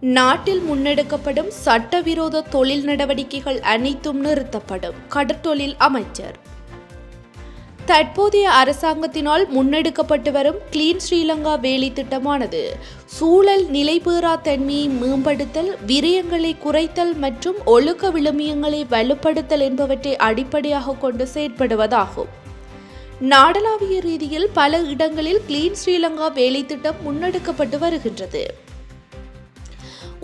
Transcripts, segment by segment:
நாட்டில் முன்னெடுக்கப்படும் சட்டவிரோத தொழில் நடவடிக்கைகள் அனைத்தும் நிறுத்தப்படும் கடற்றொழில் அமைச்சர். தற்போதைய அரசாங்கத்தினால் முன்னெடுக்கப்பட்டு வரும் கிளீன் ஸ்ரீலங்கா வேலை திட்டமானது சூழல் நிலைபெறா தன்மையை மேம்படுத்தல், விரயங்களை குறைத்தல் மற்றும் ஒழுக்க விழுமியங்களை வலுப்படுத்தல் என்பவற்றை அடிப்படையாக கொண்டு செயற்படுவதாகும். நாடளாவிய ரீதியில் பல இடங்களில் கிளீன் ஸ்ரீலங்கா வேலை திட்டம் முன்னெடுக்கப்பட்டு வருகின்றது.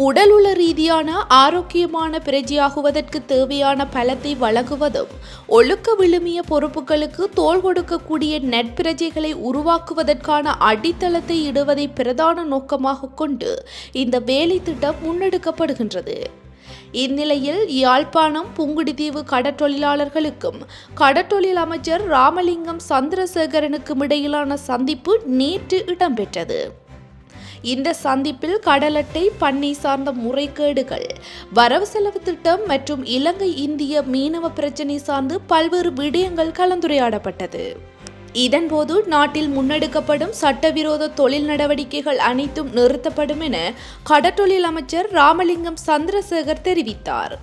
உடலுள்ள ரீதியான ஆரோக்கியமான பிரஜையாகுவதற்கு தேவையான பலத்தை வழங்குவதும், ஒழுக்க விழுமிய பொறுப்புகளுக்கு தோள் கொடுக்கக்கூடிய நட்பிரஜைகளை உருவாக்குவதற்கான அடித்தளத்தை இடுவதை பிரதான நோக்கமாக கொண்டு இந்த வேலை திட்டம் முன்னெடுக்கப்படுகின்றது. இந்நிலையில் யாழ்ப்பாணம் புங்குடுதீவு கடற்றொழிலாளர்களுக்கும் கடற்றொழில் அமைச்சர் ராமலிங்கம் சந்திரசேகரனுக்கும் இடையிலான சந்திப்பு நேற்று இடம்பெற்றது. இந்த சந்திப்பில் கடல் அட்டை, பண்ணை சார்ந்த முறைகேடுகள், வரவு செலவு திட்டம் மற்றும் இலங்கை இந்திய மீனவ பிரச்சினை சார்ந்து பல்வேறு விடயங்கள் கலந்துரையாடப்பட்டது. இதன்போது நாட்டில் முன்னெடுக்கப்படும் சட்டவிரோத தொழில் நடவடிக்கைகள் அனைத்தும் நிறுத்தப்படும் என கடற்றொழில் அமைச்சர் ராமலிங்கம் சந்திரசேகர் தெரிவித்தார்.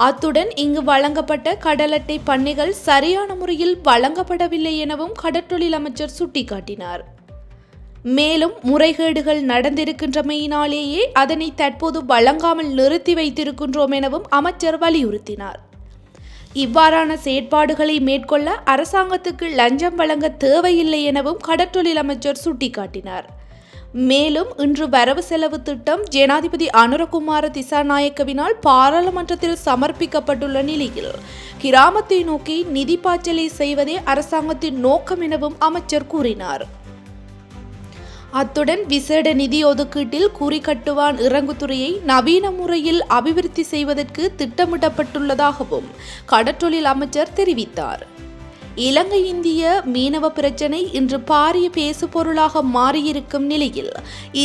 அத்துடன் இங்கு வழங்கப்பட்ட கடல் அட்டை பண்ணைகள் சரியான முறையில் வழங்கப்படவில்லை எனவும் கடற்றொழில் அமைச்சர் சுட்டிக்காட்டினார். மேலும் முறைகேடுகள் நடந்திருக்கின்றமையினாலேயே அதனை தற்போது வழங்காமல் நிறுத்தி வைத்திருக்கின்றோம் எனவும் அமைச்சர் வலியுறுத்தினார். இவ்வாறான செயற்பாடுகளை மேற்கொள்ள அரசாங்கத்துக்கு லஞ்சம் வழங்க தேவையில்லை எனவும் கடற்றொழில் அமைச்சர் சுட்டிக்காட்டினார். மேலும் இன்று வரவு செலவு திட்டம் ஜனாதிபதி அனுரகுமார திசாநாயக்கவினால் பாராளுமன்றத்தில் சமர்ப்பிக்கப்பட்டுள்ள நிலையில் கிராமத்தை நோக்கி நிதி பாய்ச்சலை செய்வதே அரசாங்கத்தின் நோக்கம் எனவும் அமைச்சர் கூறினார். அத்துடன் விசேட நிதி ஒதுக்கீட்டில் குறிக்கட்டுவான் இறங்குதுறையை நவீன முறையில் அபிவிருத்தி செய்வதற்கு திட்டமிடப்பட்டுள்ளதாகவும் கடற்றொழில் அமைச்சர் தெரிவித்தார். இலங்கை இந்திய மீனவ பிரச்சினை இன்று பாரிய பேசுபொருளாக மாறியிருக்கும் நிலையில்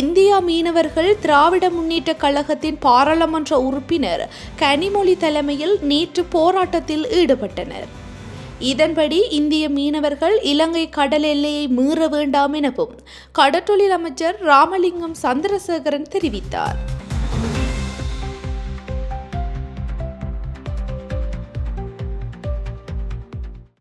இந்தியா மீனவர்கள் திராவிட முன்னேற்ற கழகத்தின் பாராளுமன்ற உறுப்பினர் கனிமொழி தலைமையில் நேற்று போராட்டத்தில் ஈடுபட்டனர். இதன்படி இந்திய மீனவர்கள் இலங்கை கடல் எல்லையை மீற வேண்டாம் எனவும் கடற்றொழில் அமைச்சர் ராமலிங்கம் சந்திரசேகரன் தெரிவித்தார்.